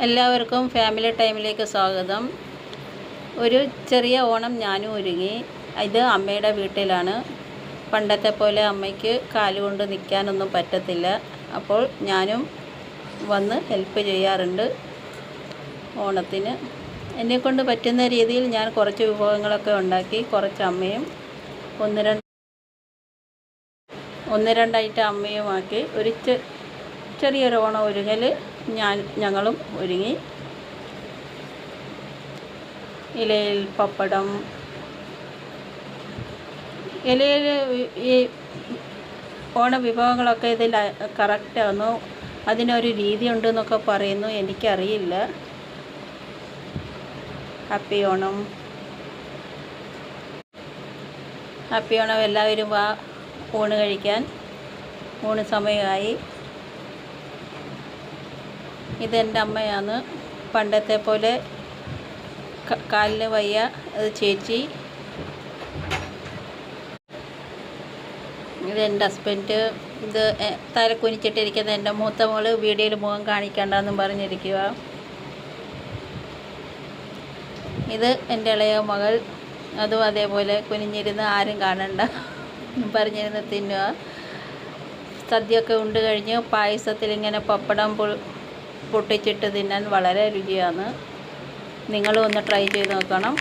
എല്ലാവർക്കും ഫാമിലി ടൈമിലേക്ക് സ്വാഗതം. ഒരു ചെറിയ ഓണം ഞാനും ഒരുങ്ങി. ഇത് അമ്മയുടെ വീട്ടിലാണ്. പണ്ടത്തെ പോലെ അമ്മയ്ക്ക് കാലുകൊണ്ട് നിൽക്കാനൊന്നും പറ്റത്തില്ല. അപ്പോൾ ഞാനും വന്ന് ഹെൽപ്പ് ചെയ്യാറുണ്ട്. ഓണത്തിന് എന്നെക്കൊണ്ട് പറ്റുന്ന രീതിയിൽ ഞാൻ കുറച്ച് വിഭവങ്ങളൊക്കെ ഉണ്ടാക്കി. കുറച്ച് അമ്മയും ഒന്ന് രണ്ടായിട്ട് അമ്മയുമാക്കി ഒരു ചെറിയൊരു ഓണം ഒരുങ്ങൽ ഞങ്ങളും ഒരുങ്ങി. ഇലയിൽ പപ്പടം, ഇലയിൽ ഈ ഓണ വിഭവങ്ങളൊക്കെ ഇതിൽ കറക്റ്റാണോ, അതിനൊരു രീതി ഉണ്ടെന്നൊക്കെ പറയുന്നു. എനിക്കറിയില്ല. ഹാപ്പി ഓണം. ഹാപ്പി ഓണം. എല്ലാവരും വാ ഊണ് കഴിക്കാൻ. ഊണ് സമയമായി. ഇതെൻ്റെ അമ്മയാണ്. പണ്ടത്തെ പോലെ കാലിന് വയ്യ. അത് ചേച്ചി. ഇതെൻ്റെ ഹസ്ബൻഡ്. ഇത് തല കുനിച്ചിട്ടിരിക്കുന്ന എൻ്റെ മൂത്ത മോള്. വീഡിയോയിൽ മുഖം കാണിക്കണ്ടെന്നും പറഞ്ഞിരിക്കുക. ഇത് എൻ്റെ ഇളയ മകൾ. അതും അതേപോലെ കുനിഞ്ഞിരുന്ന് ആരും കാണണ്ട പറഞ്ഞിരുന്ന് തിന്നുക. സദ്യയൊക്കെ ഉണ്ട് കഴിഞ്ഞ് പായസത്തിൽ ഇങ്ങനെ പപ്പടം പൊട്ടിച്ചിട്ട് തിന്നാൻ വളരെ രുചിയാണ്. നിങ്ങളും ഒന്ന് ട്രൈ ചെയ്ത് നോക്കണം.